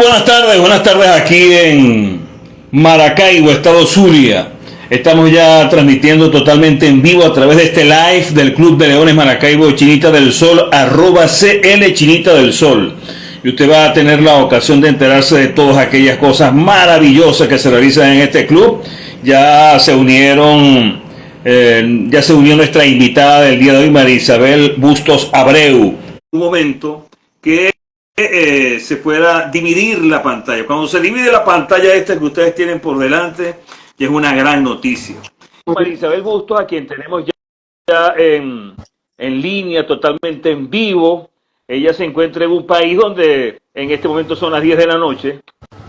Buenas tardes aquí en Maracaibo, estado Zulia. Estamos ya transmitiendo totalmente en vivo a través de este live del Club de Leones Maracaibo Chinita del Sol, @CL Chinita del Sol. Y usted va a tener la ocasión de enterarse de todas aquellas cosas maravillosas que se realizan en este club. Ya se unieron, ya se unió nuestra invitada del día de hoy, María Isabel Bustos Abreu. Un momento que se pueda dividir la pantalla. Cuando se divide la pantalla esta que ustedes tienen por delante, ya es una gran noticia. María Isabel Bustos, a quien tenemos ya en línea, totalmente en vivo. Ella se encuentra en un país donde en este momento son las 10 de la noche.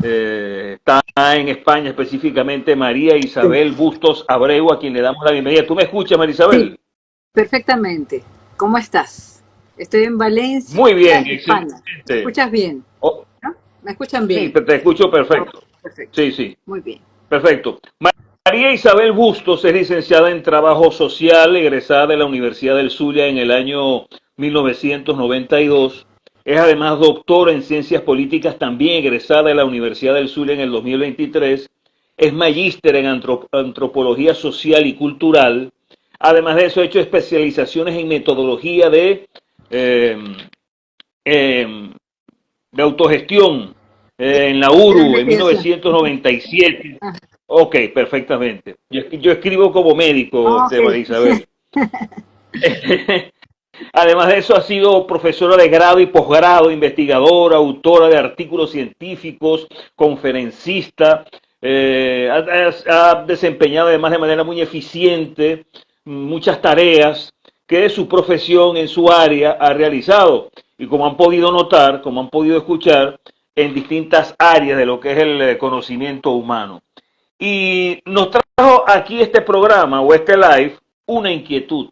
Está en España específicamente María Isabel Bustos Abreu, a quien le damos la bienvenida. ¿Tú me escuchas, María Isabel? Sí, perfectamente. ¿Cómo estás? Estoy en Valencia, Muy bien, España. excelente. ¿Me escuchas bien? Oh, ¿No? ¿Me escuchan bien? sí, te escucho perfecto. Oh, perfecto. Sí, sí. Muy bien. Perfecto. María Isabel Bustos es licenciada en Trabajo Social, egresada de la Universidad del Zulia en el año 1992. Es además doctora en Ciencias Políticas, también egresada de la Universidad del Zulia en el 2023. Es magíster en Antropología Social y Cultural. Además de eso, ha hecho especializaciones en metodología eh, de autogestión en la URU en 1997. Ah, Ok, perfectamente. Yo escribo como médico, María ok. Isabel. Además de eso, ha sido profesora de grado y posgrado, investigadora, autora de artículos científicos, conferencista. Ha desempeñado además de manera muy eficiente muchas tareas que su profesión en su área ha realizado. Y como han podido notar, como han podido escuchar, en distintas áreas de lo que es el conocimiento humano. Y nos trajo aquí este programa o este live una inquietud.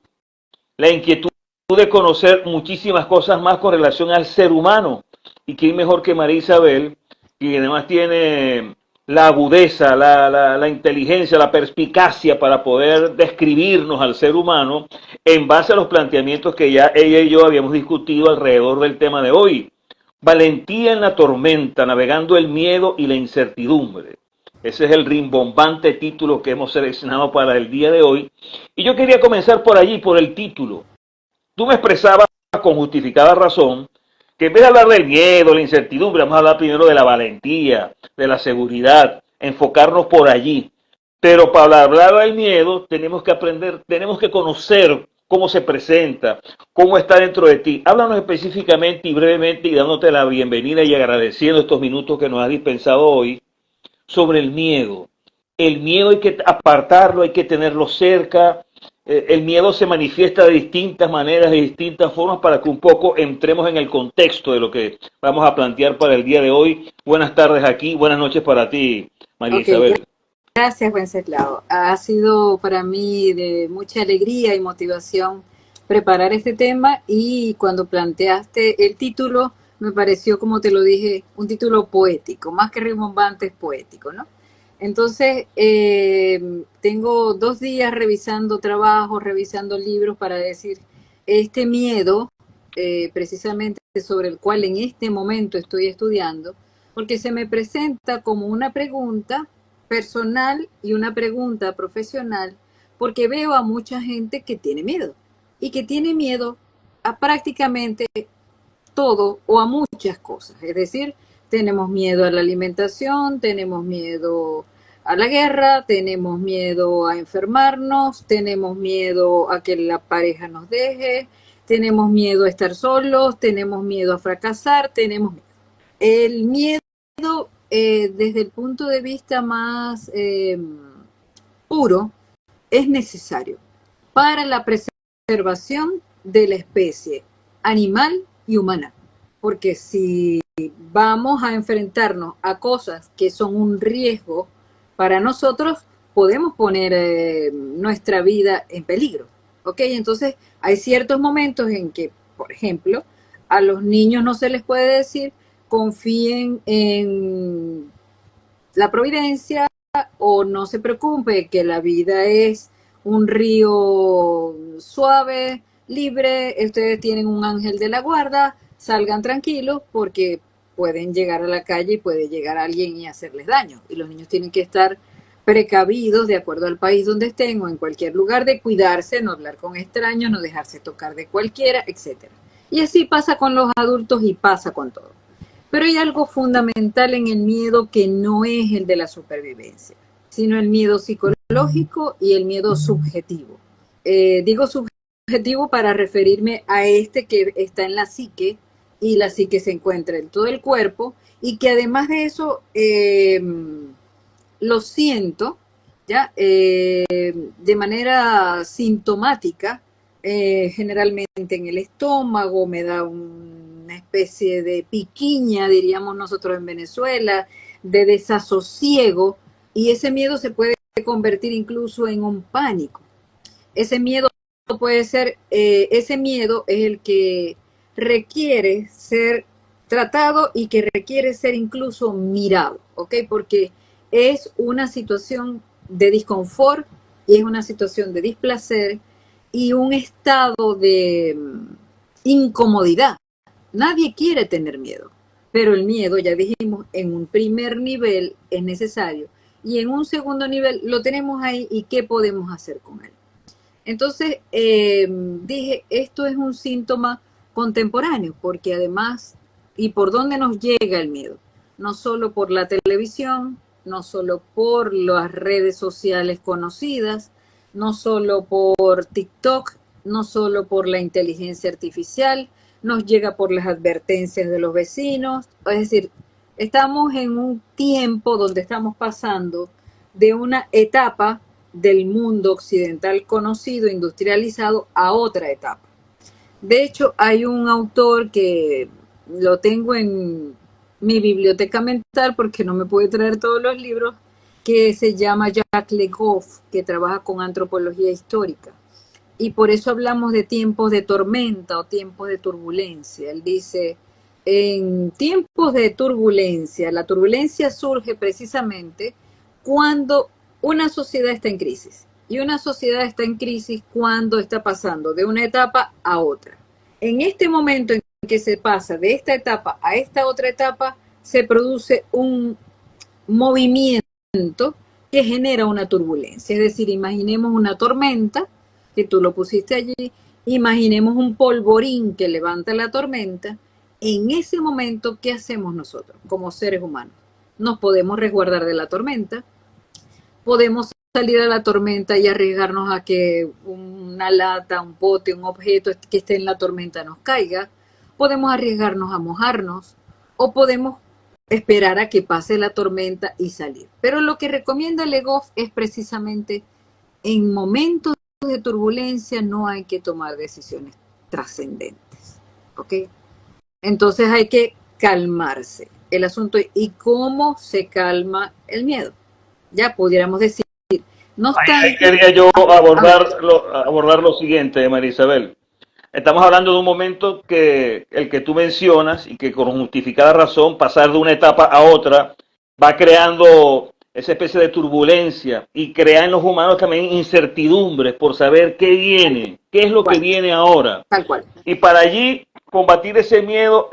La inquietud de conocer muchísimas cosas más con relación al ser humano. Y quién mejor que María Isabel, que además tiene la agudeza, la inteligencia, la perspicacia para poder describirnos al ser humano en base a los planteamientos que ya ella y yo habíamos discutido alrededor del tema de hoy. Valentía en la tormenta, navegando el miedo y la incertidumbre. Ese es el rimbombante título que hemos seleccionado para el día de hoy. Y yo quería comenzar por allí, por el título. Tú me expresabas con justificada razón que en vez de hablar del miedo, la incertidumbre, vamos a hablar primero de la valentía, de la seguridad, enfocarnos por allí. Pero para hablar del miedo tenemos que aprender, tenemos que conocer cómo se presenta, cómo está dentro de ti. Háblanos específicamente y brevemente y dándote la bienvenida y agradeciendo estos minutos que nos has dispensado hoy sobre el miedo. El miedo hay que apartarlo, hay que tenerlo cerca. El miedo se manifiesta de distintas maneras, de distintas formas, para que un poco entremos en el contexto de lo que vamos a plantear para el día de hoy. Buenas tardes aquí, buenas noches para ti, María Ok, Isabel. gracias, Wenceslao. Ha sido para mí de mucha alegría y motivación preparar este tema y cuando planteaste el título me pareció, como te lo dije, un título poético, más que rimbombante, es poético, ¿no? Entonces, tengo 2 días revisando trabajos, revisando libros para decir, este miedo, precisamente sobre el cual en este momento estoy estudiando, porque se me presenta como una pregunta personal y una pregunta profesional, porque veo a mucha gente que tiene miedo y que tiene miedo a prácticamente todo o a muchas cosas. Es decir, tenemos miedo a la alimentación, tenemos miedo a la guerra, tenemos miedo a enfermarnos, tenemos miedo a que la pareja nos deje, tenemos miedo a estar solos, tenemos miedo a fracasar, tenemos el miedo desde el punto de vista más puro es necesario para la preservación de la especie animal y humana, porque si vamos a enfrentarnos a cosas que son un riesgo para nosotros, podemos poner nuestra vida en peligro, ¿ok? Entonces hay ciertos momentos en que, por ejemplo, a los niños no se les puede decir confíen en la providencia o no se preocupe que la vida es un río suave, libre, ustedes tienen un ángel de la guarda, salgan tranquilos porque pueden llegar a la calle y puede llegar alguien y hacerles daño. Y los niños tienen que estar precavidos de acuerdo al país donde estén o en cualquier lugar, de cuidarse, no hablar con extraños, no dejarse tocar de cualquiera, etcétera. Y así pasa con los adultos y pasa con todo. Pero hay algo fundamental en el miedo que no es el de la supervivencia, sino el miedo psicológico y el miedo subjetivo. Digo subjetivo para referirme a este que está en la psique, y la psique se encuentra en todo el cuerpo, y que además de eso lo siento ya de manera sintomática, generalmente en el estómago, me da una especie de piquiña, diríamos nosotros en Venezuela, de desasosiego, y ese miedo se puede convertir incluso en un pánico. Ese miedo puede ser, ese miedo es el que requiere ser tratado y que requiere ser incluso mirado, ¿ok? Porque es una situación de disconfort y es una situación de displacer y un estado de incomodidad. Nadie quiere tener miedo, pero el miedo, ya dijimos, en un primer nivel es necesario y en un segundo nivel lo tenemos ahí, y ¿qué podemos hacer con él? Entonces, dije, esto es un síntoma contemporáneo, porque además, ¿y por dónde nos llega el miedo? No solo por la televisión, no solo por las redes sociales conocidas, no solo por TikTok, no solo por la inteligencia artificial, nos llega por las advertencias de los vecinos. Es decir, estamos en un tiempo donde estamos pasando de una etapa del mundo occidental conocido, industrializado, a otra etapa. De hecho, hay un autor que lo tengo en mi biblioteca mental porque no me puede traer todos los libros, que se llama Jacques Le Goff, que trabaja con antropología histórica. Y por eso hablamos de tiempos de tormenta o tiempos de turbulencia. Él dice, en tiempos de turbulencia, la turbulencia surge precisamente cuando una sociedad está en crisis. Y una sociedad está en crisis cuando está pasando de una etapa a otra. En este momento en que se pasa de esta etapa a esta otra etapa, se produce un movimiento que genera una turbulencia. Es decir, imaginemos una tormenta, que tú lo pusiste allí, imaginemos un polvorín que levanta la tormenta. En ese momento, ¿qué hacemos nosotros como seres humanos? Nos podemos resguardar de la tormenta, podemos salir a la tormenta y arriesgarnos a que una lata, un pote, un objeto que esté en la tormenta nos caiga, podemos arriesgarnos a mojarnos, o podemos esperar a que pase la tormenta y salir. Pero lo que recomienda Le Goff es precisamente, en momentos de turbulencia no hay que tomar decisiones trascendentes, ¿ok? Entonces hay que calmarse. El asunto es, ¿y cómo se calma el miedo? Ya pudiéramos decir, no obstante... Ahí quería yo abordar lo siguiente, María Isabel. Estamos hablando de un momento que el que tú mencionas y que con justificada razón pasar de una etapa a otra va creando esa especie de turbulencia y crea en los humanos también incertidumbres por saber qué viene, qué es lo que viene ahora. Tal cual. Y para allí combatir ese miedo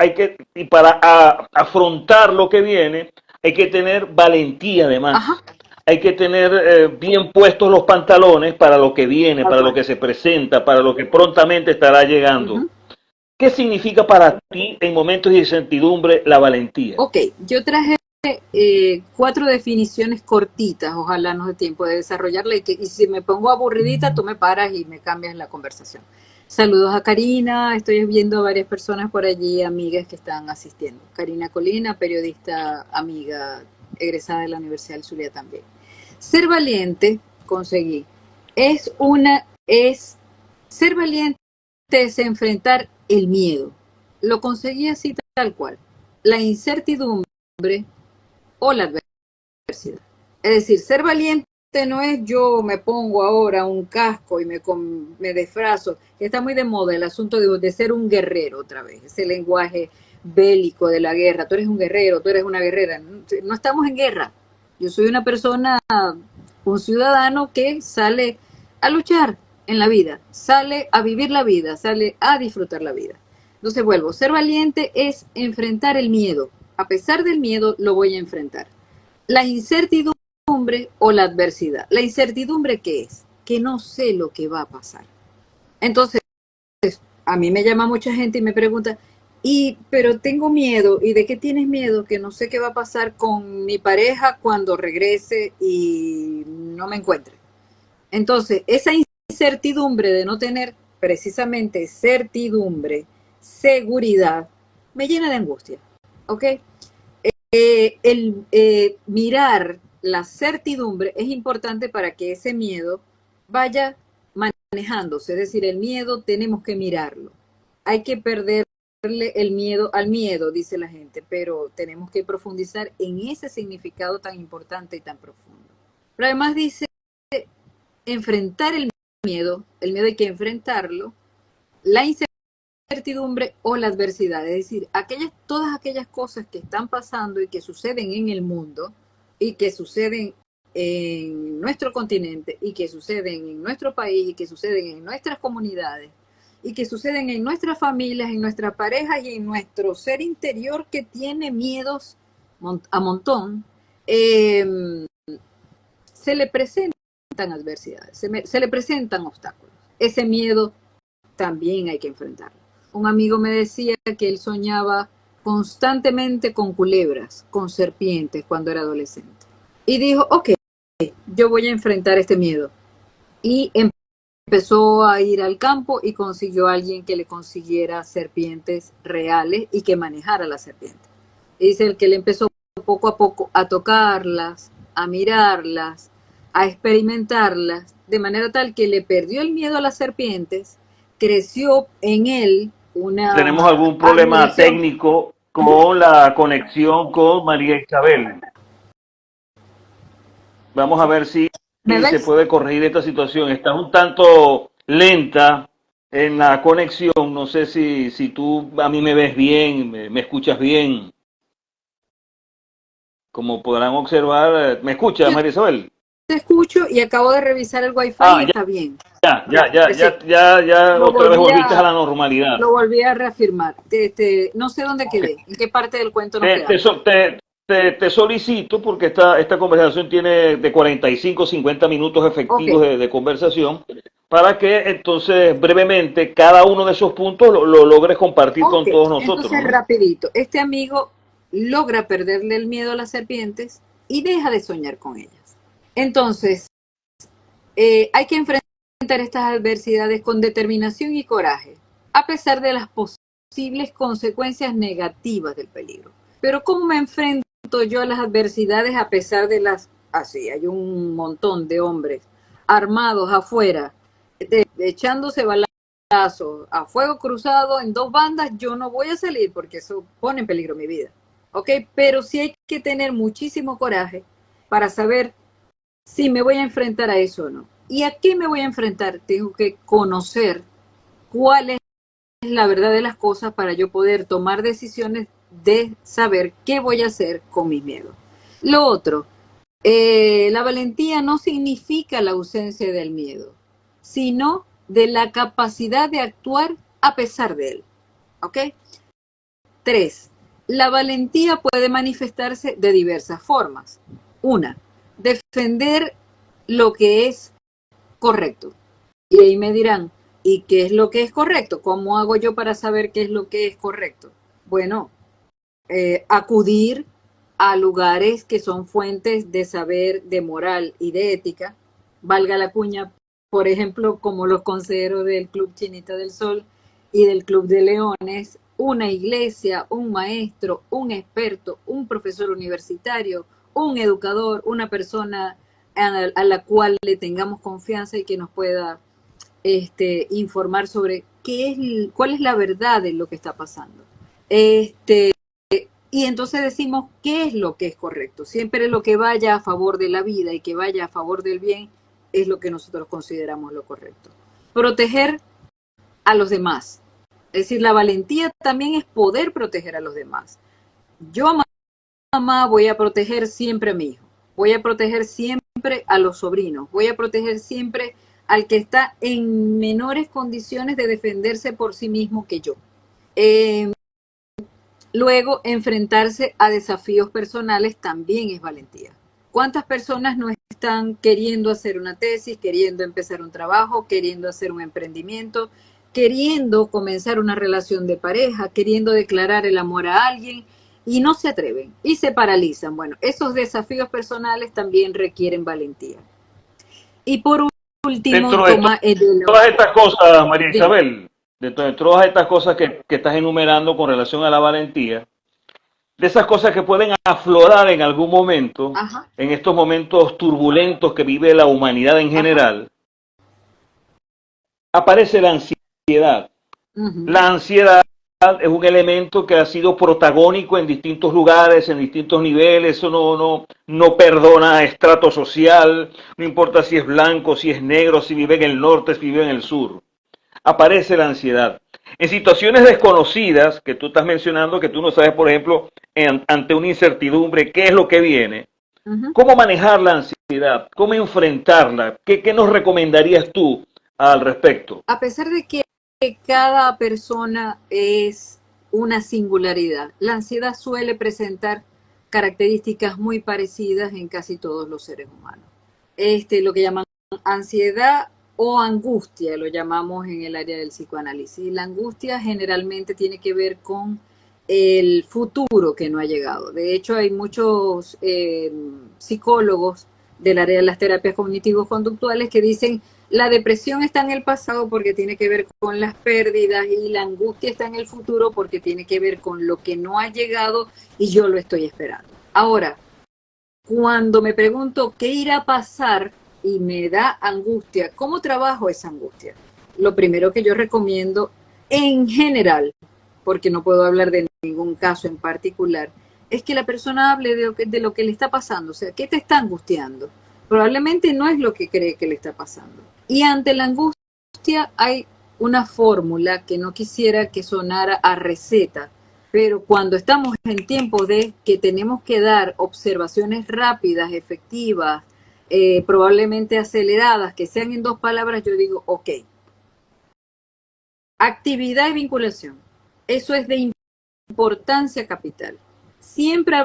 y para afrontar lo que viene hay que tener valentía además. Ajá. Hay que tener bien puestos los pantalones para lo que viene, para lo que se presenta, para lo que prontamente estará llegando. ¿Qué significa para ti en momentos de incertidumbre la valentía? Ok, yo traje 4 definiciones cortitas, ojalá nos dé tiempo de desarrollarla, y si me pongo aburridita, tú me paras y me cambias la conversación. Saludos a Karina, estoy viendo a varias personas por allí, amigas que están asistiendo. Karina Colina, periodista, amiga, egresada de la Universidad del Zulia también. Ser valiente, conseguí, ser valiente es enfrentar el miedo. Lo conseguí así tal cual. La incertidumbre o la adversidad. Es decir, ser valiente no es yo me pongo ahora un casco y me disfrazo. Está muy de moda el asunto de ser un guerrero otra vez. Ese lenguaje bélico de la guerra. Tú eres un guerrero, tú eres una guerrera. No estamos en guerra. Yo soy una persona, un ciudadano que sale a luchar en la vida, sale a vivir la vida, sale a disfrutar la vida. Entonces vuelvo, ser valiente es enfrentar el miedo. A pesar del miedo, lo voy a enfrentar. La incertidumbre o la adversidad. La incertidumbre, ¿qué es? Que no sé lo que va a pasar. Entonces, a mí me llama mucha gente y me pregunta, pero tengo miedo. ¿Y de qué tienes miedo? Que no sé qué va a pasar con mi pareja cuando regrese y no me encuentre. Entonces, esa incertidumbre de no tener precisamente certidumbre, seguridad, me llena de angustia. ¿Ok? Mirar la certidumbre es importante para que ese miedo vaya manejándose. Es decir, el miedo tenemos que mirarlo. Hay que perderle el miedo al miedo, dice la gente, pero tenemos que profundizar en ese significado tan importante y tan profundo. Pero además dice, enfrentar el miedo hay que enfrentarlo, la incertidumbre o la adversidad, es decir, todas aquellas cosas que están pasando y que suceden en el mundo y que suceden en nuestro continente y que suceden en nuestro país y que suceden en nuestras comunidades y que suceden en nuestras familias, en nuestras parejas y en nuestro ser interior que tiene miedos a montón, se le presentan adversidades, se le presentan obstáculos. Ese miedo también hay que enfrentarlo. Un amigo me decía que él soñaba constantemente con culebras, con serpientes cuando era adolescente. Y dijo, ok, yo voy a enfrentar este miedo. Y empezó a ir al campo y consiguió a alguien que le consiguiera serpientes reales y que manejara las serpientes. Y dice el que le empezó poco a poco a tocarlas, a mirarlas, a experimentarlas, de manera tal que le perdió el miedo a las serpientes, creció en él una Tenemos algún problema admiración. técnico con la conexión con María Isabel. Vamos a ver si ¿Me se ves? puede corregir esta situación. Está un tanto lenta en la conexión. No sé si tú a mí me ves bien, me escuchas bien. Como podrán observar, ¿me escucha Yo María Isabel? te escucho y acabo de revisar el wifi y Ah, está bien. ya, Sí, ya lo otra vez volví volviste a a, la normalidad. lo volví a reafirmar. No sé dónde quedé, en qué parte del cuento nos Te, te, quedamos. so- te, te solicito, porque esta conversación tiene de 45 a 50 minutos Ok, efectivos de conversación, para que entonces brevemente cada uno de esos puntos lo logres compartir ok. con todos nosotros, Entonces, ¿no? rapidito. Este amigo logra perderle el miedo a las serpientes y deja de soñar con ellas. Entonces, hay que enfrentar estas adversidades con determinación y coraje, a pesar de las posibles consecuencias negativas del peligro. Pero ¿cómo me enfrento yo a las adversidades a pesar de las... Así, hay un montón de hombres armados afuera, echándose balazos a fuego cruzado en dos bandas, yo no voy a salir porque eso pone en peligro mi vida. ¿Ok? Pero sí hay que tener muchísimo coraje para saber si me voy a enfrentar a eso o no. ¿Y a qué me voy a enfrentar? Tengo que conocer cuál es la verdad de las cosas para yo poder tomar decisiones de saber qué voy a hacer con mis miedos. Lo otro, la valentía no significa la ausencia del miedo, sino de la capacidad de actuar a pesar de él. ¿Ok? 3. La valentía puede manifestarse de diversas formas. Una, defender lo que es correcto. Y ahí me dirán, ¿y qué es lo que es correcto? ¿Cómo hago yo para saber qué es lo que es correcto? Bueno, acudir a lugares que son fuentes de saber, de moral y de ética, valga la cuña, por ejemplo, como los consejeros del Club Chinita del Sol y del Club de Leones, una iglesia, un maestro, un experto, un profesor universitario, un educador, una persona a la cual le tengamos confianza y que nos pueda informar sobre cuál es la verdad de lo que está pasando. Y entonces decimos qué es lo que es correcto. Siempre lo que vaya a favor de la vida y que vaya a favor del bien es lo que nosotros consideramos lo correcto. Proteger a los demás. Es decir, la valentía también es poder proteger a los demás. Yo, mamá, voy a proteger siempre a mi hijo. Voy a proteger siempre a los sobrinos. Voy a proteger siempre al que está en menores condiciones de defenderse por sí mismo que yo. Luego, enfrentarse a desafíos personales también es valentía. ¿Cuántas personas no están queriendo hacer una tesis, queriendo empezar un trabajo, queriendo hacer un emprendimiento, queriendo comenzar una relación de pareja, queriendo declarar el amor a alguien y no se atreven y se paralizan? Bueno, esos desafíos personales también requieren valentía. Y por último, Dentro de toma el todas estas cosas, María de, Isabel, dentro de todas estas cosas que estás enumerando con relación a la valentía, de esas cosas que pueden aflorar en algún momento, ajá, en estos momentos turbulentos que vive la humanidad en ajá, general, aparece la ansiedad. uh-huh, La ansiedad es un elemento que ha sido protagónico en distintos lugares, en distintos niveles. Eso no perdona estrato social, no importa si es blanco, si es negro, si vive en el norte, si vive en el sur. Aparece la ansiedad. En situaciones desconocidas, que tú estás mencionando, que tú no sabes, por ejemplo, ante una incertidumbre, qué es lo que viene, uh-huh. ¿cómo manejar la ansiedad? ¿Cómo enfrentarla? ¿Qué nos recomendarías tú al respecto? A pesar de que cada persona es una singularidad, la ansiedad suele presentar características muy parecidas en casi todos los seres humanos. Lo que llaman ansiedad o angustia, lo llamamos en el área del psicoanálisis. La angustia generalmente tiene que ver con el futuro que no ha llegado. De hecho, hay muchos psicólogos del área de las terapias cognitivo-conductuales que dicen la depresión está en el pasado porque tiene que ver con las pérdidas y la angustia está en el futuro porque tiene que ver con lo que no ha llegado y yo lo estoy esperando. Ahora, cuando me pregunto qué irá a pasar y me da angustia, ¿cómo trabajo esa angustia? Lo primero que yo recomiendo en general, porque no puedo hablar de ningún caso en particular, es que la persona hable de lo que le está pasando. O sea, ¿qué te está angustiando? Probablemente no es lo que cree que le está pasando. Y ante la angustia hay una fórmula que no quisiera que sonara a receta, pero cuando estamos en tiempos de que tenemos que dar observaciones rápidas, efectivas, probablemente aceleradas, que sean en 2 palabras, yo digo, ok, actividad y vinculación. Eso es de importancia capital. Siempre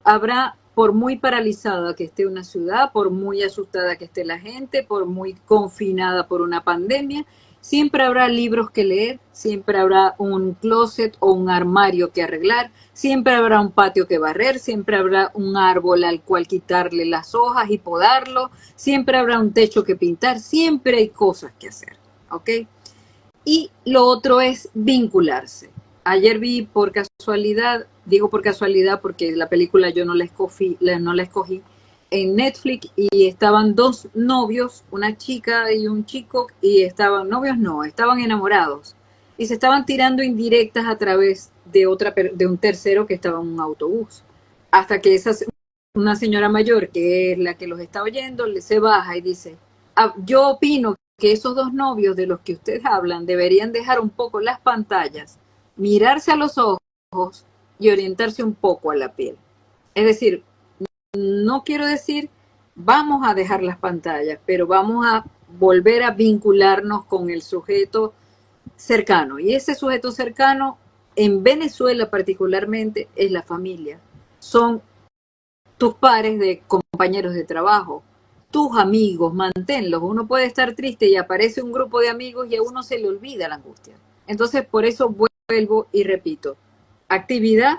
habrá, por muy paralizada que esté una ciudad, por muy asustada que esté la gente, por muy confinada por una pandemia, siempre habrá libros que leer, siempre habrá un closet o un armario que arreglar, siempre habrá un patio que barrer, siempre habrá un árbol al cual quitarle las hojas y podarlo, siempre habrá un techo que pintar, siempre hay cosas que hacer, ¿ok? Y lo otro es vincularse. Ayer vi por casualidad, digo por casualidad porque la película yo no la escogí, en Netflix y estaban 2 novios, una chica y un chico, y estaban novios, no, estaban enamorados y se estaban tirando indirectas a través de un tercero que estaba en un autobús. Hasta que una señora mayor, que es la que los está oyendo, se baja y dice, yo opino que esos 2 novios de los que ustedes hablan deberían dejar un poco las pantallas, mirarse a los ojos y orientarse un poco a la piel. Es decir, no quiero decir vamos a dejar las pantallas, pero vamos a volver a vincularnos con el sujeto cercano. Y ese sujeto cercano, en Venezuela particularmente, es la familia. Son tus pares de compañeros de trabajo, tus amigos, manténlos. Uno puede estar triste y aparece un grupo de amigos y a uno se le olvida la angustia. Entonces, por eso vuelvo y repito, actividad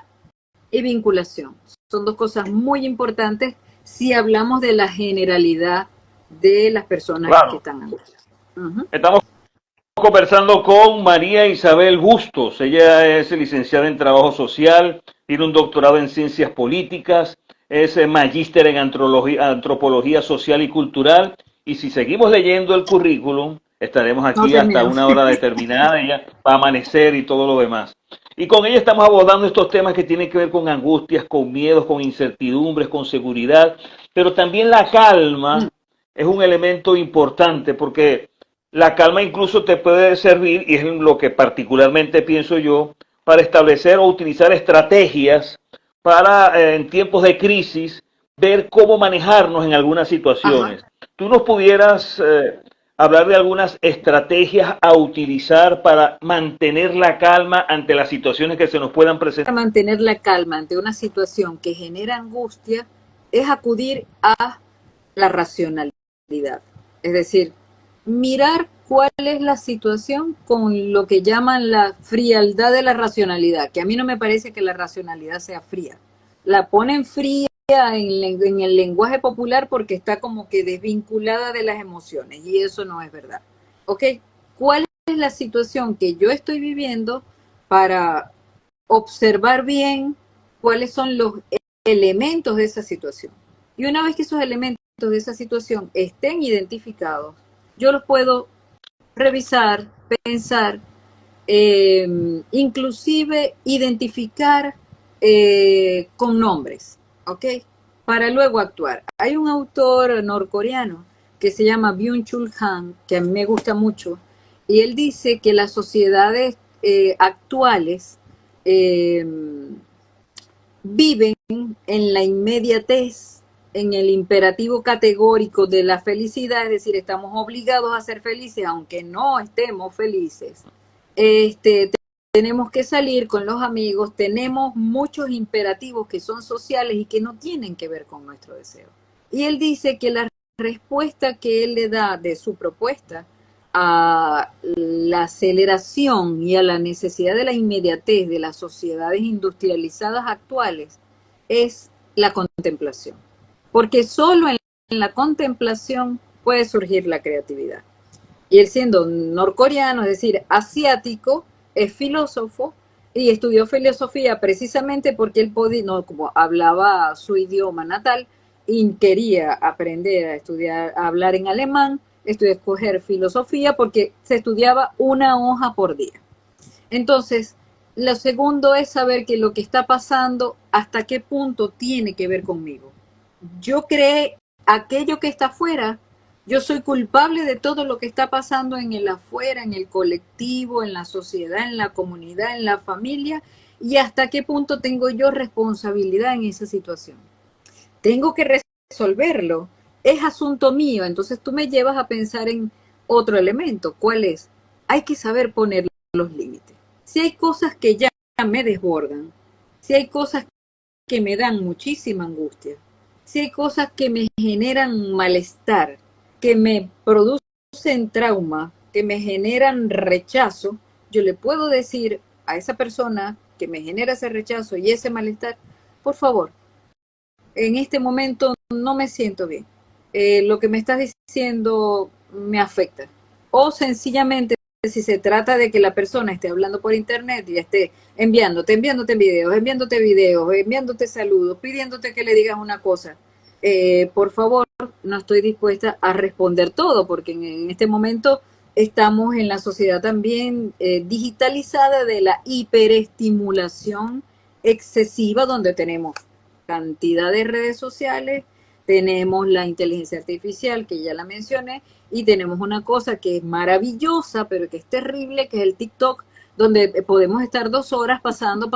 y vinculación. Son 2 cosas muy importantes si hablamos de la generalidad de las personas que Claro, están angustiadas. Uh-huh. estamos conversando con María Isabel Bustos. Ella es licenciada en Trabajo Social, tiene un doctorado en Ciencias Políticas, es magíster en Antropología Social y Cultural. Y si seguimos leyendo el currículum, estaremos No aquí hasta terminamos. una hora determinada, ella va a amanecer y todo lo demás. Y con ella estamos abordando estos temas que tienen que ver con angustias, con miedos, con incertidumbres, con seguridad, pero también la calma es un elemento importante porque la calma incluso te puede servir, y es lo que particularmente pienso yo, para establecer o utilizar estrategias para, en tiempos de crisis, ver cómo manejarnos en algunas Ajá. situaciones. ¿Tú nos pudieras hablar de algunas estrategias a utilizar para mantener la calma ante las situaciones que se nos puedan presentar. Para mantener la calma ante una situación que genera angustia es acudir a la racionalidad. Es decir, mirar cuál es la situación con lo que llaman la frialdad de la racionalidad, que a mí no me parece que la racionalidad sea fría. La ponen fría en el lenguaje popular porque está como que desvinculada de las emociones y eso no es verdad. ¿Ok? ¿Cuál es la situación que yo estoy viviendo para observar bien cuáles son los elementos de esa situación? Y una vez que esos elementos de esa situación estén identificados, yo los puedo revisar, pensar, inclusive identificar con nombres, ¿ok? Para luego actuar. Hay un autor norcoreano que se llama Byung-Chul Han, que a mí me gusta mucho, y él dice que las sociedades actuales eh, viven en la inmediatez, en el imperativo categórico de la felicidad, es decir, estamos obligados a ser felices aunque no estemos felices. Tenemos que salir con los amigos, tenemos muchos imperativos que son sociales y que no tienen que ver con nuestro deseo. Y él dice que la respuesta que él le da de su propuesta a la aceleración y a la necesidad de la inmediatez de las sociedades industrializadas actuales es la contemplación. Porque solo en la contemplación puede surgir la creatividad. Y él siendo norcoreano, es decir, asiático, es filósofo y estudió filosofía precisamente porque él podía, no, como hablaba su idioma natal y quería aprender a estudiar, a hablar en alemán, estudió escoger filosofía porque se estudiaba una hoja por día. Entonces, lo segundo es saber que lo que está pasando, hasta qué punto tiene que ver conmigo. Yo creé aquello que está afuera, yo soy culpable de todo lo que está pasando en el afuera, en el colectivo, en la sociedad, en la comunidad, en la familia, y hasta qué punto tengo yo responsabilidad en esa situación. Tengo que resolverlo, es asunto mío, entonces tú me llevas a pensar en otro elemento, ¿cuál es? Hay que saber poner los límites. Si hay cosas que ya me desbordan, si hay cosas que me dan muchísima angustia, si hay cosas que me generan malestar, que me producen trauma, que me generan rechazo, yo le puedo decir a esa persona que me genera ese rechazo y ese malestar, por favor, en este momento no me siento bien. Lo que me estás diciendo me afecta. O sencillamente, si se trata de que la persona esté hablando por internet y esté enviándote videos, enviándote saludos, pidiéndote que le digas una cosa, por favor, no estoy dispuesta a responder todo, porque en este momento estamos en la sociedad también digitalizada de la hiperestimulación excesiva, donde tenemos cantidad de redes sociales, tenemos la inteligencia artificial, que ya la mencioné, y tenemos una cosa que es maravillosa, pero que es terrible, que es el TikTok, donde podemos estar 2 horas pasando,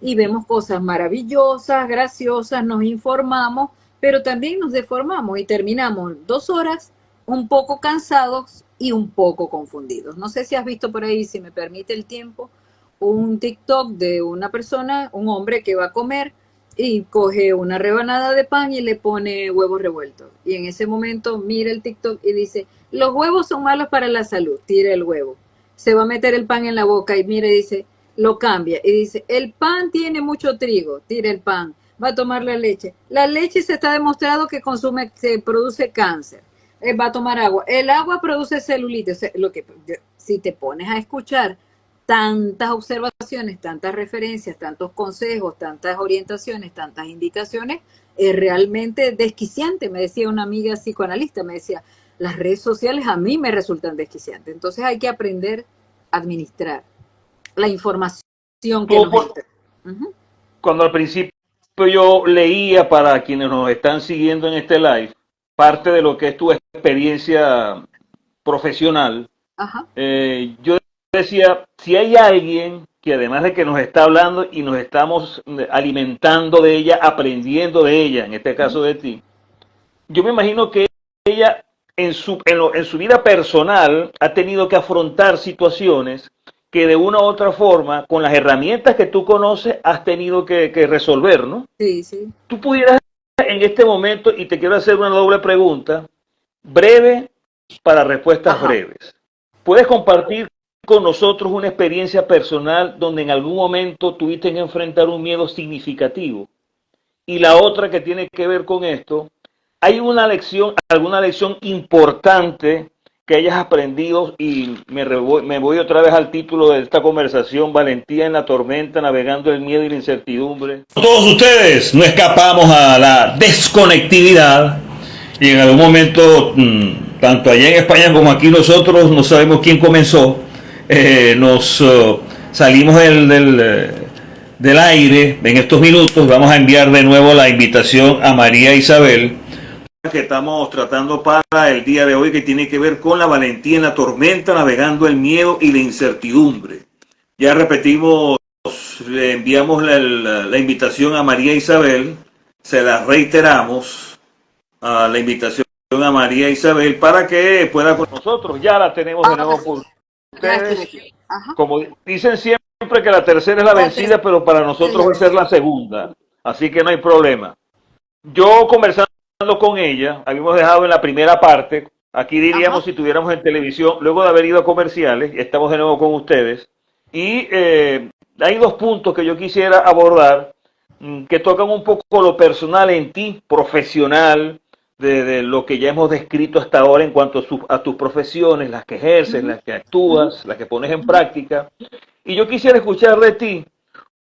y vemos cosas maravillosas, graciosas, nos informamos, pero también nos deformamos y terminamos 2 horas un poco cansados y un poco confundidos. No sé si has visto por ahí, si me permite el tiempo, un TikTok de una persona, un hombre que va a comer, y coge una rebanada de pan y le pone huevos revueltos. Y en ese momento mira el TikTok y dice, los huevos son malos para la salud, tira el huevo. Se va a meter el pan en la boca y mira y dice, lo cambia. Y dice, el pan tiene mucho trigo, tira el pan. Va a tomar la leche. La leche se está demostrado que se produce cáncer. Va a tomar agua. El agua produce celulitis. O sea, si te pones a escuchar tantas observaciones, tantas referencias, tantos consejos, tantas orientaciones, tantas indicaciones, es realmente desquiciante. Me decía una amiga psicoanalista, me decía, las redes sociales a mí me resultan desquiciantes. Entonces hay que aprender a administrar la información que nos entra. Cuando al principio yo leía, para quienes nos están siguiendo en este live, parte de lo que es tu experiencia profesional, yo decía, si hay alguien que además de que nos está hablando y nos estamos alimentando de ella, aprendiendo de ella, en este caso de ti, yo me imagino que ella en su vida personal ha tenido que afrontar situaciones que de una u otra forma, con las herramientas que tú conoces, has tenido que resolver, ¿no? Sí, sí. Tú pudieras en este momento, y te quiero hacer una doble pregunta, breve para respuestas Ajá. breves. ¿Puedes compartir con nosotros una experiencia personal donde en algún momento tuviste que enfrentar un miedo significativo? Y la otra que tiene que ver con esto, ¿hay una lección, alguna lección importante que hayas aprendido? Y me voy otra vez al título de esta conversación, Valentía en la tormenta, navegando el miedo y la incertidumbre. Todos ustedes no escapamos a la desconectividad y en algún momento, tanto allá en España como aquí nosotros, no sabemos quién comenzó, nos salimos del aire en estos minutos. Vamos a enviar de nuevo la invitación a María Isabel, que estamos tratando para el día de hoy, que tiene que ver con la valentía en la tormenta, navegando el miedo y la incertidumbre. Ya repetimos, le enviamos la invitación a María Isabel, se la reiteramos, a la invitación a María Isabel para que pueda con nosotros. Ya la tenemos de nuevo por ustedes. Como dicen siempre que la tercera es la vencida, pero para nosotros va a ser la segunda, así que no hay problema. Yo conversando con ella, habíamos dejado en la primera parte, aquí diríamos si tuviéramos en televisión, luego de haber ido a comerciales, estamos de nuevo con ustedes, y hay dos puntos que yo quisiera abordar, que tocan un poco lo personal en ti, profesional, de lo que ya hemos descrito hasta ahora en cuanto a tus profesiones, las que ejerces, las que actúas, las que pones en práctica. Y yo quisiera escuchar de ti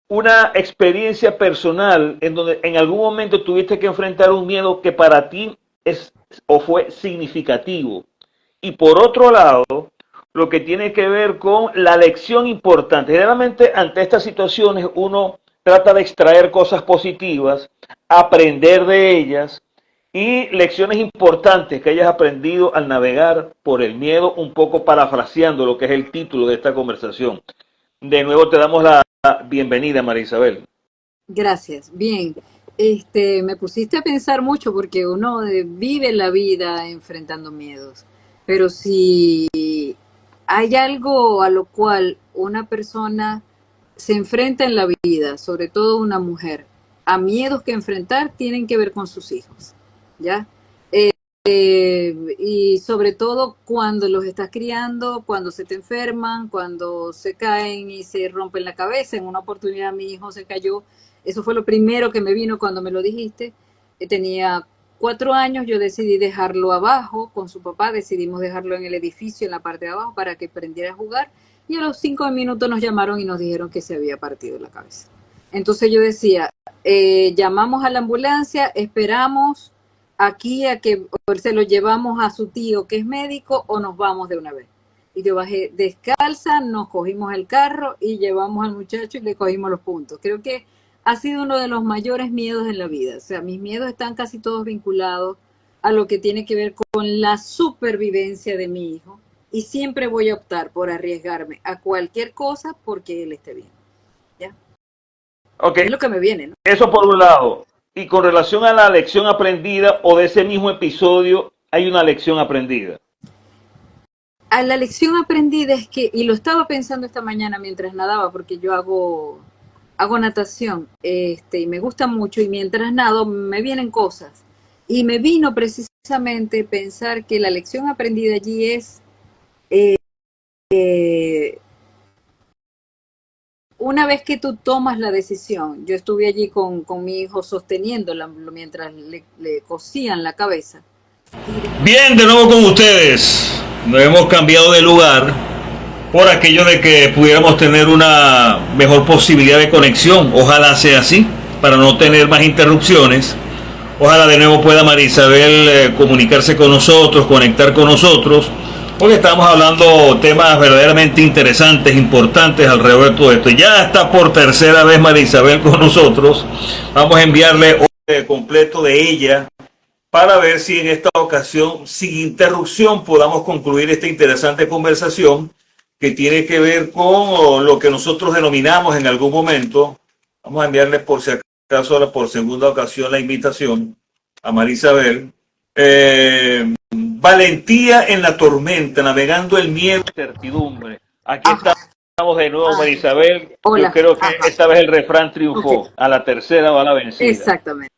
una experiencia personal en donde en algún momento tuviste que enfrentar un miedo que para ti es o fue significativo. Y por otro lado, lo que tiene que ver con la lección importante. Generalmente ante estas situaciones uno trata de extraer cosas positivas, aprender de ellas y lecciones importantes que hayas aprendido al navegar por el miedo, un poco parafraseando lo que es el título de esta conversación. De nuevo te damos la bienvenida, María Isabel. Gracias. Bien. Me pusiste a pensar mucho porque uno vive la vida enfrentando miedos, pero si hay algo a lo cual una persona se enfrenta en la vida, sobre todo una mujer, a miedos que enfrentar tienen que ver con sus hijos, ¿ya? Y sobre todo cuando los estás criando, cuando se te enferman, cuando se caen y se rompen la cabeza. En una oportunidad mi hijo se cayó. Eso fue lo primero que me vino cuando me lo dijiste. Tenía 4 años, yo decidí dejarlo abajo con su papá, decidimos dejarlo en el edificio, en la parte de abajo, para que aprendiera a jugar. Y a los 5 minutos nos llamaron y nos dijeron que se había partido la cabeza. Entonces yo decía, llamamos a la ambulancia, esperamos aquí a que se lo llevamos a su tío que es médico o nos vamos de una vez. Y yo bajé descalza, nos cogimos el carro y llevamos al muchacho y le cogimos los puntos. Creo que ha sido uno de los mayores miedos en la vida. O sea, mis miedos están casi todos vinculados a lo que tiene que ver con la supervivencia de mi hijo. Y siempre voy a optar por arriesgarme a cualquier cosa porque él esté bien. ¿Ya? Okay. Es lo que me viene, ¿no? Eso por un lado. Y con relación a la lección aprendida o de ese mismo episodio, hay una lección aprendida. A la lección aprendida es que, y lo estaba pensando esta mañana mientras nadaba, porque yo hago natación, y me gusta mucho, y mientras nado me vienen cosas. Y me vino precisamente pensar que la lección aprendida allí es una vez que tú tomas la decisión. Yo estuve allí con mi hijo sosteniéndola mientras le cosían la cabeza. Bien, de nuevo con ustedes. Nos hemos cambiado de lugar por aquello de que pudiéramos tener una mejor posibilidad de conexión. Ojalá sea así, para no tener más interrupciones. Ojalá de nuevo pueda María Isabel comunicarse con nosotros, conectar con nosotros, porque estamos hablando temas verdaderamente interesantes, importantes alrededor de todo esto. Ya está por tercera vez María Isabel con nosotros. Vamos a enviarle un completo de ella para ver si en esta ocasión, sin interrupción, podamos concluir esta interesante conversación que tiene que ver con lo que nosotros denominamos en algún momento. Vamos a enviarle por si acaso por segunda ocasión la invitación a María Isabel. Valentía en la tormenta, navegando el miedo y la incertidumbre. Aquí estamos de nuevo, María Isabel. Hola. Yo creo que esta vez el refrán triunfó. Okay. A la tercera va la vencida. Exactamente.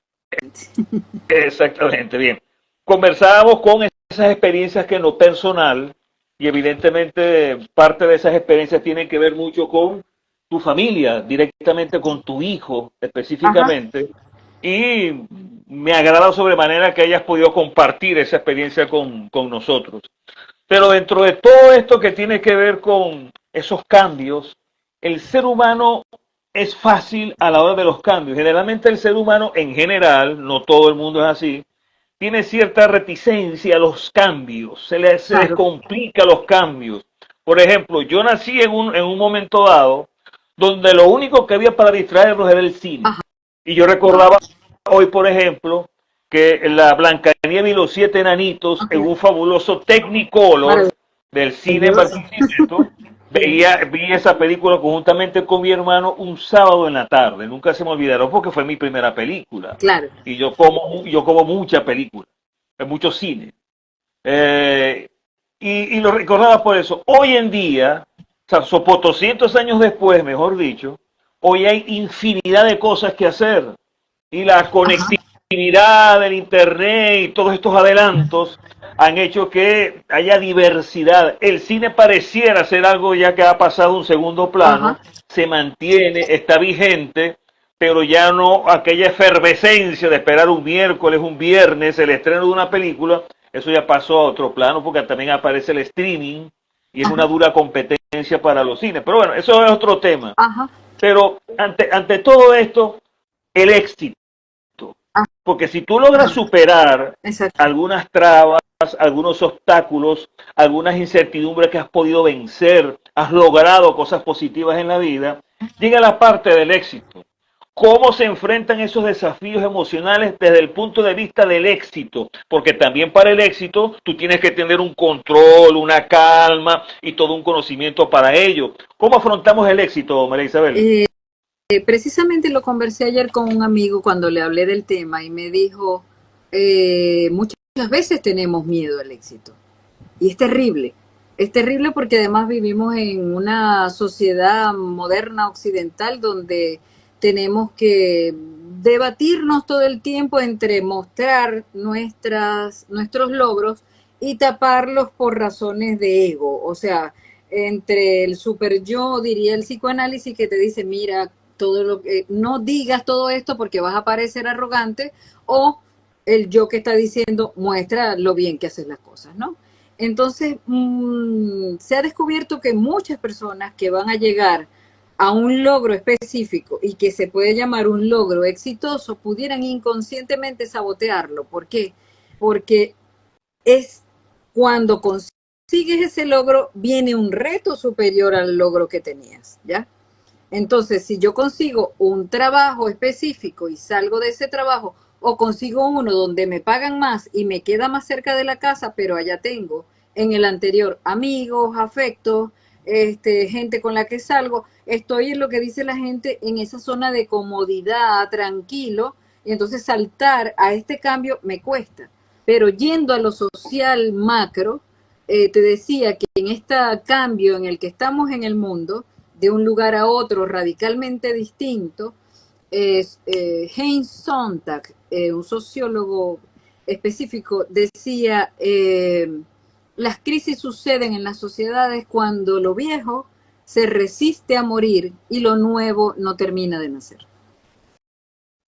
Exactamente, bien. Conversábamos con esas experiencias que en lo personal, y evidentemente parte de esas experiencias tienen que ver mucho con tu familia, directamente con tu hijo específicamente. Ajá. Y me agrada sobremanera que hayas podido compartir esa experiencia con nosotros. Pero dentro de todo esto que tiene que ver con esos cambios, el ser humano es fácil a la hora de los cambios. Generalmente el ser humano en general, no todo el mundo es así, tiene cierta reticencia a los cambios, se les complica los cambios. Por ejemplo, yo nací en un momento dado donde lo único que había para distraernos era el cine. Ajá. Y yo recordaba hoy, por ejemplo, que la Blancanieves y los 7 enanitos, okay, en un fabuloso Technicolor del cine Barquisimeto, vi esa película conjuntamente con mi hermano un sábado en la tarde. Nunca se me olvidaron porque fue mi primera película. Claro. Y yo como mucha película, mucho cine. Y lo recordaba por eso. Hoy en día, o sea, por 200 años después, mejor dicho, hoy hay infinidad de cosas que hacer. Y la conectividad del internet y todos estos adelantos han hecho que haya diversidad. El cine pareciera ser algo ya que ha pasado a un segundo plano, se mantiene, está vigente, pero ya no aquella efervescencia de esperar un miércoles, un viernes, el estreno de una película, eso ya pasó a otro plano porque también aparece el streaming y es una dura competencia para los cines. Pero bueno, eso es otro tema. Pero ante todo esto, el éxito. Porque si tú logras superar algunas trabas, algunos obstáculos, algunas incertidumbres que has podido vencer, has logrado cosas positivas en la vida, llega la parte del éxito. ¿Cómo se enfrentan esos desafíos emocionales desde el punto de vista del éxito? Porque también para el éxito tú tienes que tener un control, una calma y todo un conocimiento para ello. ¿Cómo afrontamos el éxito, María Isabel? Precisamente lo conversé ayer con un amigo cuando le hablé del tema y me dijo, muchas veces tenemos miedo al éxito y es terrible porque además vivimos en una sociedad moderna occidental donde tenemos que debatirnos todo el tiempo entre mostrar nuestros logros y taparlos por razones de ego, o sea, entre el super yo, diría el psicoanálisis, que te dice, mira, todo lo que no digas todo esto porque vas a parecer arrogante, o el yo que está diciendo muestra lo bien que haces las cosas, ¿no? Entonces se ha descubierto que muchas personas que van a llegar a un logro específico y que se puede llamar un logro exitoso pudieran inconscientemente sabotearlo. ¿Por qué? Porque es cuando consigues ese logro viene un reto superior al logro que tenías, ¿ya? Entonces, si yo consigo un trabajo específico y salgo de ese trabajo, o consigo uno donde me pagan más y me queda más cerca de la casa, pero allá tengo en el anterior amigos, afectos, gente con la que salgo, estoy en lo que dice la gente en esa zona de comodidad, tranquilo, y entonces saltar a este cambio me cuesta. Pero yendo a lo social macro, te decía que en este cambio en el que estamos en el mundo, de un lugar a otro radicalmente distinto, Heinz Sontag, un sociólogo específico, decía, las crisis suceden en las sociedades cuando lo viejo se resiste a morir y lo nuevo no termina de nacer.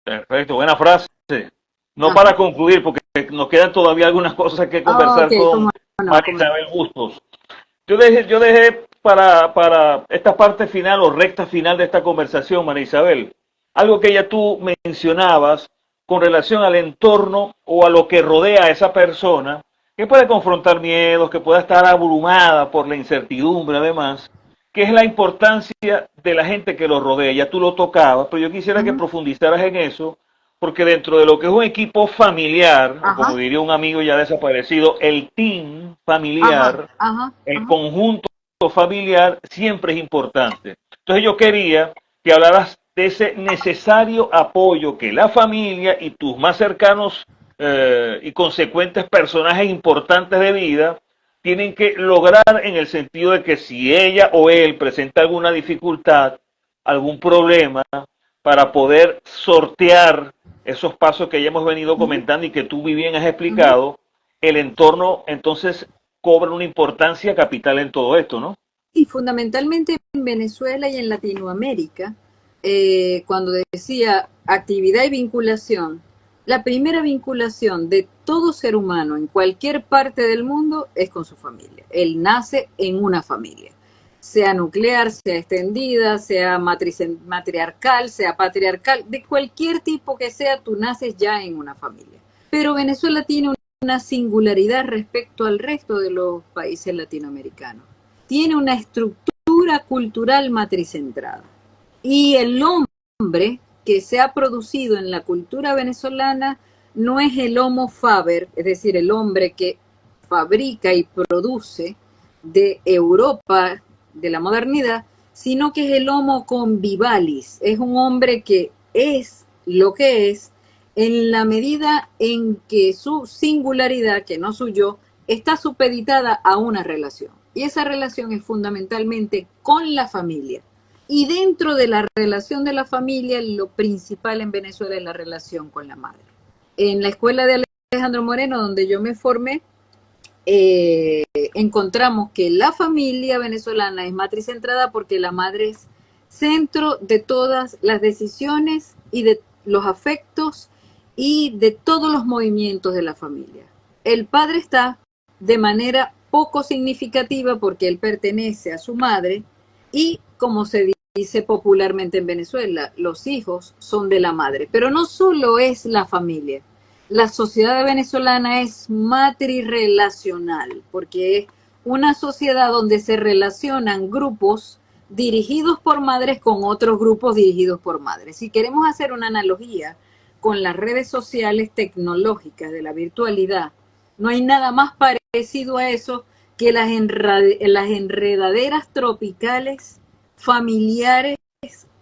Perfecto, buena frase. No para concluir, porque nos quedan todavía algunas cosas que conversar con María Isabel Bustos. Yo dejé para esta parte final o recta final de esta conversación, María Isabel, algo que ya tú mencionabas con relación al entorno o a lo que rodea a esa persona, que puede confrontar miedos, que pueda estar abrumada por la incertidumbre además, que es la importancia de la gente que lo rodea. Ya tú lo tocabas, pero yo quisiera que profundizaras en eso, porque dentro de lo que es un equipo familiar, como diría un amigo ya desaparecido, el team familiar, el conjunto familiar siempre es importante. Entonces yo quería que hablaras de ese necesario apoyo que la familia y tus más cercanos y consecuentes personajes importantes de vida, tienen que lograr en el sentido de que si ella o él presenta alguna dificultad, algún problema, para poder sortear esos pasos que ya hemos venido Ujú, comentando y que tú muy bien has ujú. explicado, el entorno entonces cobra una importancia capital en todo esto, ¿no? Y fundamentalmente en Venezuela y en Latinoamérica, cuando decía actividad y vinculación, la primera vinculación de todo ser humano en cualquier parte del mundo es con su familia. Él nace en una familia, sea nuclear, sea extendida, sea matriarcal, sea patriarcal, de cualquier tipo que sea, tú naces ya en una familia. Pero Venezuela tiene una singularidad respecto al resto de los países latinoamericanos. Tiene una estructura cultural matricentrada. Y el hombre que se ha producido en la cultura venezolana no es el homo faber, es decir, el hombre que fabrica y produce de Europa, de la modernidad, sino que es el homo convivalis, es un hombre que es lo que es en la medida en que su singularidad, que no su yo, está supeditada a una relación. Y esa relación es fundamentalmente con la familia. Y dentro de la relación de la familia, lo principal en Venezuela es la relación con la madre. En la escuela de Alejandro Moreno, donde yo me formé, encontramos que la familia venezolana es matricentrada porque la madre es centro de todas las decisiones y de los afectos y de todos los movimientos de la familia. El padre está de manera poco significativa porque él pertenece a su madre y, como se dice popularmente en Venezuela, los hijos son de la madre. Pero no solo es la familia, la sociedad venezolana es matrirrelacional, porque es una sociedad donde se relacionan grupos dirigidos por madres con otros grupos dirigidos por madres. Si queremos hacer una analogía con las redes sociales tecnológicas de la virtualidad, no hay nada más parecido a eso que las enredaderas tropicales familiares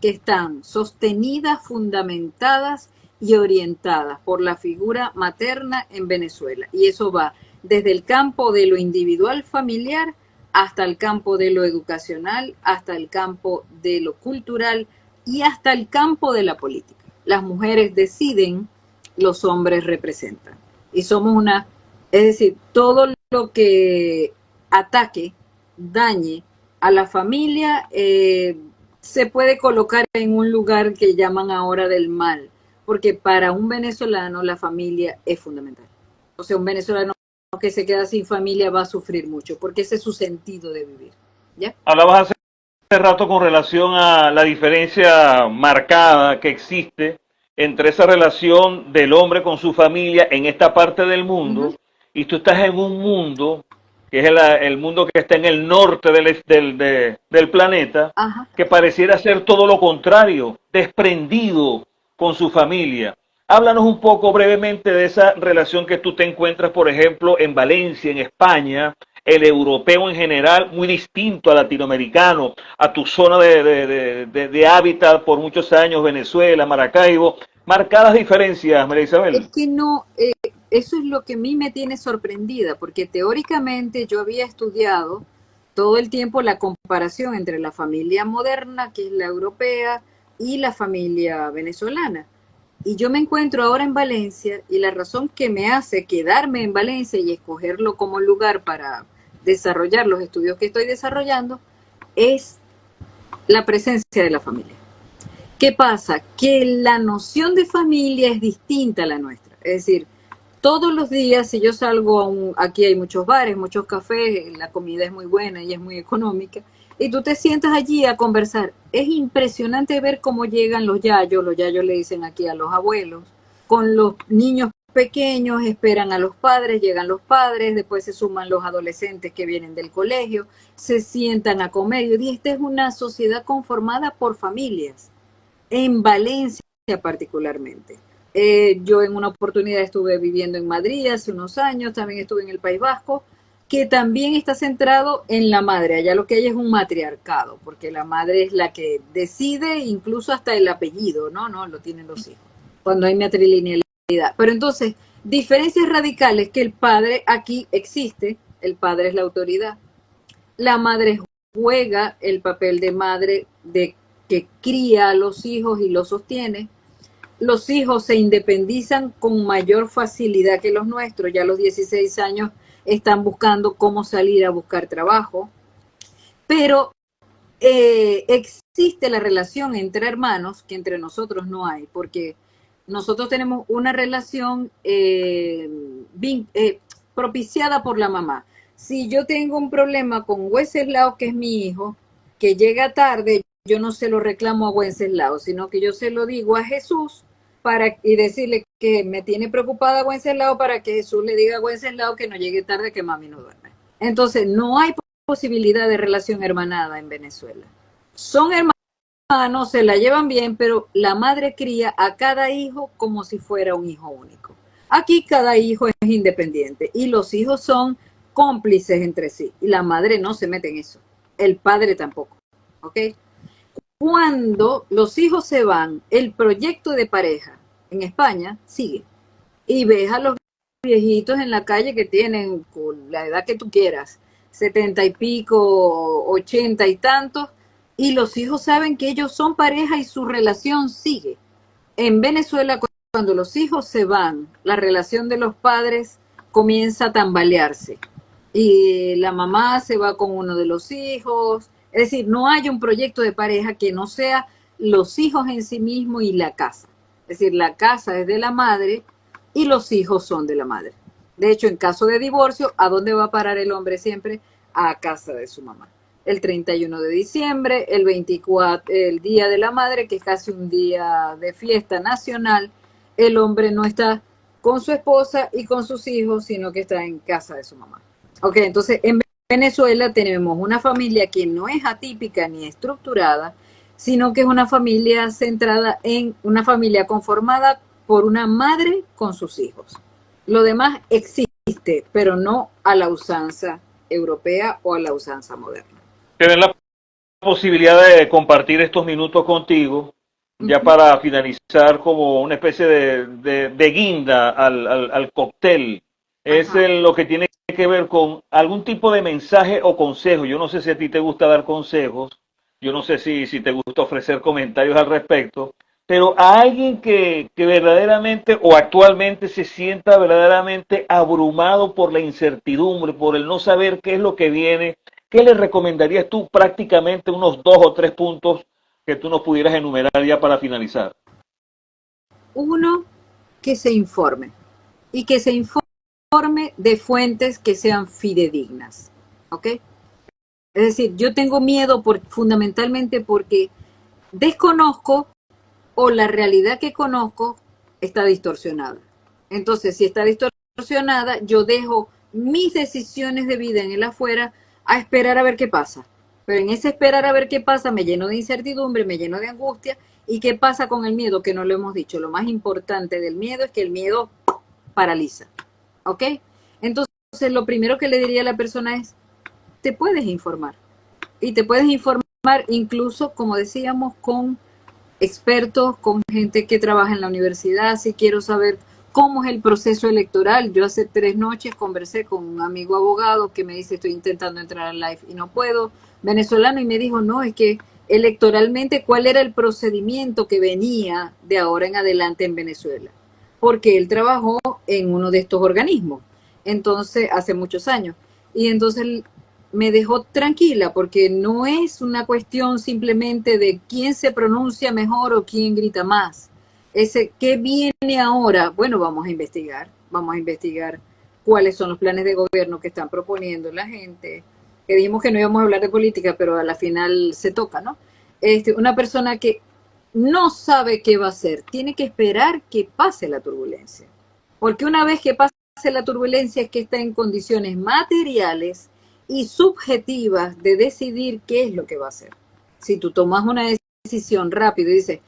que están sostenidas, fundamentadas y orientadas por la figura materna en Venezuela. Y eso va desde el campo de lo individual familiar hasta el campo de lo educacional, hasta el campo de lo cultural y hasta el campo de la política. Las mujeres deciden, los hombres representan. Y somos una, es decir, todo lo que ataque, dañe a la familia, se puede colocar en un lugar que llaman ahora del mal, porque para un venezolano la familia es fundamental. O sea, un venezolano que se queda sin familia va a sufrir mucho, porque ese es su sentido de vivir. ¿Ya? Hablabas hace rato con relación a la diferencia marcada que existe entre esa relación del hombre con su familia en esta parte del Uh -huh. mundo y tú estás en un mundo que es el mundo que está en el norte del planeta, Ajá. que pareciera ser todo lo contrario, desprendido con su familia. Háblanos un poco brevemente de esa relación que tú te encuentras, por ejemplo, en Valencia, en España, el europeo en general, muy distinto al latinoamericano, a tu zona de hábitat por muchos años, Venezuela, Maracaibo, marcadas diferencias, María Es Isabel. que no, eso es lo que a mí me tiene sorprendida, porque teóricamente yo había estudiado todo el tiempo la comparación entre la familia moderna, que es la europea, y la familia venezolana. Y yo me encuentro ahora en Valencia y la razón que me hace quedarme en Valencia y escogerlo como lugar para desarrollar los estudios que estoy desarrollando es la presencia de la familia. ¿Qué pasa? Que la noción de familia es distinta a la nuestra. Es decir, todos los días, si yo salgo aquí hay muchos bares, muchos cafés, la comida es muy buena y es muy económica, y tú te sientas allí a conversar. Es impresionante ver cómo llegan los yayos le dicen aquí a los abuelos, con los niños pequeños, esperan a los padres, llegan los padres, después se suman los adolescentes que vienen del colegio, se sientan a comer. Y esta es una sociedad conformada por familias en Valencia particularmente. Yo en una oportunidad estuve viviendo en Madrid hace unos años, también estuve en el País Vasco, que también está centrado en la madre. Allá lo que hay es un matriarcado, porque la madre es la que decide incluso hasta el apellido, ¿no? No lo tienen los hijos, cuando hay matrilinealidad. Pero entonces, Diferencias radicales que el padre aquí existe, el padre es la autoridad. La madre juega el papel de madre de que cría a los hijos y los sostiene. Los hijos se independizan con mayor facilidad que los nuestros. Ya a los 16 años están buscando cómo salir a buscar trabajo. Pero existe la relación entre hermanos que entre nosotros no hay, porque nosotros tenemos una relación propiciada por la mamá. Si yo tengo un problema con Wenceslao, que es mi hijo, que llega tarde, yo no se lo reclamo a Wenceslao, sino que yo se lo digo a Jesús y decirle que me tiene preocupada Wenceslao para que Jesús le diga a Wenceslao que no llegue tarde, que mami no duerme. Entonces, no hay posibilidad de relación hermanada en Venezuela. Son hermanos, se la llevan bien, pero la madre cría a cada hijo como si fuera un hijo único. Aquí cada hijo es independiente y los hijos son cómplices entre sí y la madre no se mete en eso, el padre tampoco, ¿ok? Cuando los hijos se van, el proyecto de pareja en España sigue y ves a los viejitos en la calle que tienen la edad que tú quieras, 70 y pico, 80 y tantos, y los hijos saben que ellos son pareja y su relación sigue. En Venezuela, cuando los hijos se van, la relación de los padres comienza a tambalearse y la mamá se va con uno de los hijos, es decir, no hay un proyecto de pareja que no sea los hijos en sí mismos y la casa. Es decir, la casa es de la madre y los hijos son de la madre. De hecho, en caso de divorcio, ¿a dónde va a parar el hombre siempre? A casa de su mamá. El 31 de diciembre, el 24, el Día de la Madre, que es casi un día de fiesta nacional, el hombre no está con su esposa y con sus hijos, sino que está en casa de su mamá. Ok, entonces en Venezuela tenemos una familia que no es atípica ni estructurada, sino que es una familia centrada en una familia conformada por una madre con sus hijos. Lo demás existe, pero no a la usanza europea o a la usanza moderna. Tener la posibilidad de compartir estos minutos contigo, ya para finalizar como una especie de guinda al cóctel, es lo que tiene que ver con algún tipo de mensaje o consejo. Yo no sé si a ti te gusta dar consejos, yo no sé si te gusta ofrecer comentarios al respecto, pero a alguien que verdaderamente o actualmente se sienta verdaderamente abrumado por la incertidumbre, por el no saber qué es lo que viene, ¿qué le recomendarías tú prácticamente unos 2 o 3 puntos que tú nos pudieras enumerar ya para finalizar? Uno, que se informe y que se informe de fuentes que sean fidedignas, ¿ok? Es decir, yo tengo miedo fundamentalmente porque desconozco o la realidad que conozco está distorsionada. Entonces, si está distorsionada, yo dejo mis decisiones de vida en el afuera a esperar a ver qué pasa. Pero en ese esperar a ver qué pasa me lleno de incertidumbre, me lleno de angustia. ¿Y qué pasa con el miedo? Que no lo hemos dicho. Lo más importante del miedo es que el miedo paraliza. ¿Ok? Entonces, lo primero que le diría a la persona es, te puedes informar. Y te puedes informar incluso, como decíamos, con expertos, con gente que trabaja en la universidad. Si quiero saber cómo es el proceso electoral, yo hace 3 noches conversé con un amigo abogado que me dice, estoy intentando entrar al live y no puedo, venezolano, y me dijo, no, es que electoralmente, ¿cuál era el procedimiento que venía de ahora en adelante en Venezuela? Porque él trabajó en uno de estos organismos, entonces, hace muchos años, y entonces me dejó tranquila, porque no es una cuestión simplemente de quién se pronuncia mejor o quién grita más. ¿Qué viene ahora? Bueno, vamos a investigar cuáles son los planes de gobierno que están proponiendo la gente, que dijimos que no íbamos a hablar de política, pero a la final se toca, ¿no? Una persona que no sabe qué va a hacer, tiene que esperar que pase la turbulencia, porque una vez que pase la turbulencia es que está en condiciones materiales y subjetivas de decidir qué es lo que va a hacer. Si tú tomas una decisión rápido y dices,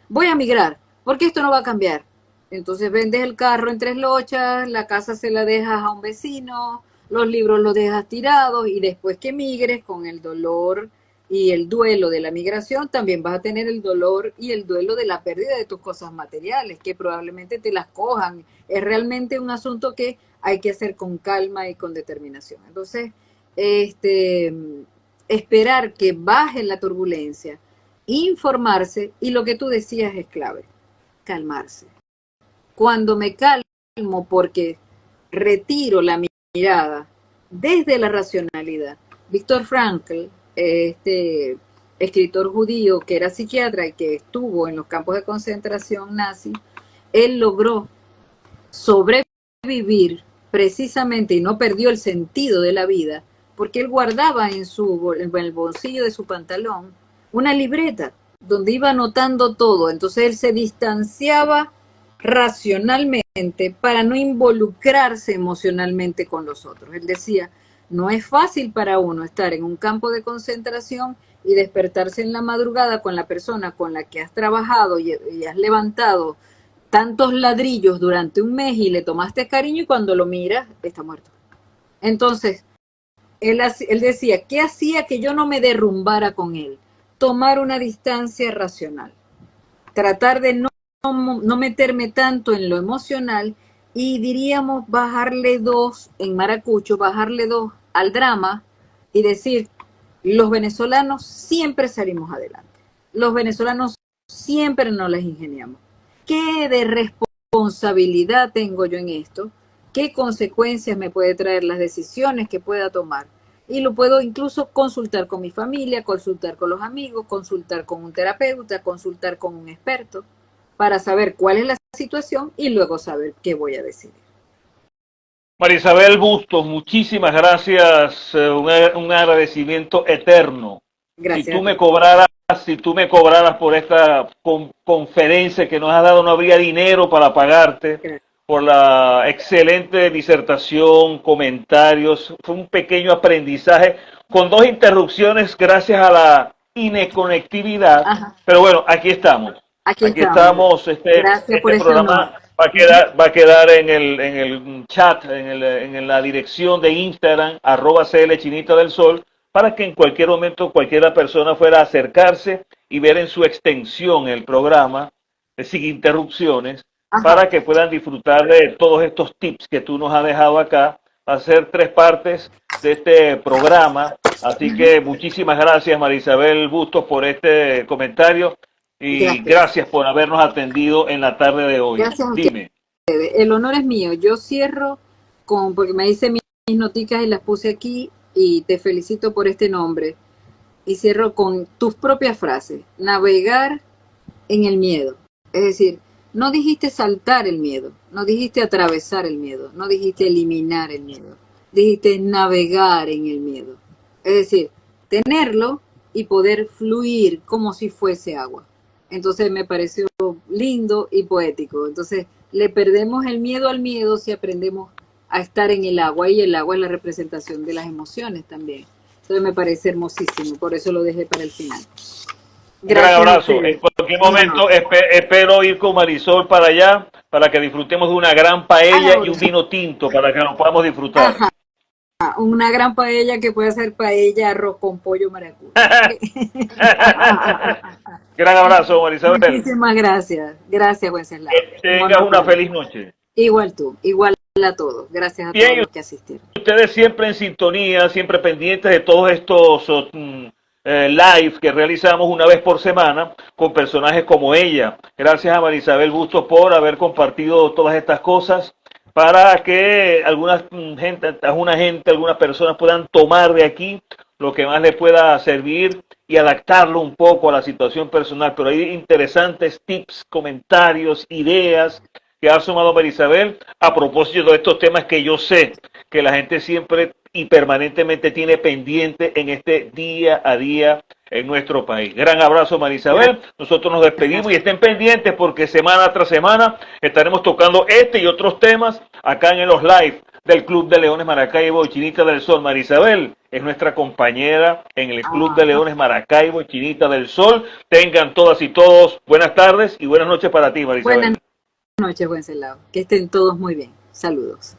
voy a migrar, porque esto no va a cambiar. Entonces vendes el carro en 3 lochas, la casa se la dejas a un vecino, los libros los dejas tirados y después que migres con el dolor y el duelo de la migración, también vas a tener el dolor y el duelo de la pérdida de tus cosas materiales, que probablemente te las cojan. Es realmente un asunto que hay que hacer con calma y con determinación. Entonces, esperar que baje la turbulencia, informarse, y lo que tú decías es clave, calmarse. Cuando me calmo porque retiro la mirada desde la racionalidad. Víctor Frankl, este escritor judío que era psiquiatra y que estuvo en los campos de concentración nazi, él logró sobrevivir precisamente y no perdió el sentido de la vida porque él guardaba en el bolsillo de su pantalón una libreta donde iba anotando todo. Entonces él se distanciaba racionalmente para no involucrarse emocionalmente con los otros. Él decía, no es fácil para uno estar en un campo de concentración y despertarse en la madrugada con la persona con la que has trabajado y has levantado tantos ladrillos durante un mes y le tomaste cariño y cuando lo miras está muerto. Entonces, él decía, ¿qué hacía que yo no me derrumbara con él? Tomar una distancia racional, tratar de no meterme tanto en lo emocional y diríamos bajarle 2 en maracucho, bajarle 2 al drama y decir, los venezolanos siempre salimos adelante, los venezolanos siempre nos las ingeniamos. ¿Qué de responsabilidad tengo yo en esto? ¿Qué consecuencias me puede traer las decisiones que pueda tomar? Y lo puedo incluso consultar con mi familia, consultar con los amigos, consultar con un terapeuta, consultar con un experto, para saber cuál es la situación y luego saber qué voy a decidir. Marisabel Bustos, muchísimas gracias, un agradecimiento eterno. Gracias. Si tú me cobraras por esta conferencia que nos has dado, no habría dinero para pagarte. Gracias. Por la excelente disertación, comentarios, fue un pequeño aprendizaje con 2 interrupciones gracias a la inconectividad. Ajá. Pero bueno, aquí estamos. Aquí estamos. Este programa va a quedar en el chat, en la dirección de Instagram, @CLChinita del Sol, para que en cualquier momento cualquiera persona fuera a acercarse y ver en su extensión el programa, sin interrupciones. Ajá. Para que puedan disfrutar de todos estos tips que tú nos has dejado acá. Va a ser 3 partes de este programa. Así que muchísimas gracias, Marisabel Bustos, por este comentario. Y gracias por habernos atendido en la tarde de hoy. Gracias. Dime. El honor es mío. Yo cierro porque me hice mis noticas y las puse aquí y te felicito por este nombre. Y cierro con tus propias frases. Navegar en el miedo. Es decir, no dijiste saltar el miedo, no dijiste atravesar el miedo, no dijiste eliminar el miedo, dijiste navegar en el miedo. Es decir, tenerlo y poder fluir como si fuese agua. Entonces me pareció lindo y poético. Entonces le perdemos el miedo al miedo si aprendemos a estar en el agua, y el agua es la representación de las emociones también. Entonces me parece hermosísimo, por eso lo dejé para el final. Gracias. Un gran abrazo. En cualquier momento espero ir con Marisol para allá para que disfrutemos de una gran paella y un vino tinto para que lo podamos disfrutar. Ajá. Una gran paella que puede ser paella, arroz con pollo, maracucho. Gran abrazo, Marisabel. Muchísimas gracias. Gracias, Wenceslao. Que tengas una feliz noche. Igual tú, igual a todos. Gracias a todos los que asistieron. Ustedes siempre en sintonía, siempre pendientes de todos estos live que realizamos una vez por semana con personajes como ella. Gracias a Marisabel Bustos por haber compartido todas estas cosas para que algunas personas puedan tomar de aquí lo que más les pueda servir y adaptarlo un poco a la situación personal. Pero hay interesantes tips, comentarios, ideas que ha sumado Marisabel a propósito de estos temas que yo sé que la gente siempre y permanentemente tiene pendiente en este día a día en nuestro país. Gran abrazo, Marisabel. Nosotros nos despedimos y estén pendientes porque semana tras semana estaremos tocando este y otros temas acá en los live del Club de Leones Maracaibo y Chinita del Sol. Marisabel es nuestra compañera en el Club de Leones Maracaibo y Chinita del Sol. Tengan todas y todos buenas tardes y buenas noches para ti, Marisabel. Buenas noches, Wenceslao. Que estén todos muy bien. Saludos.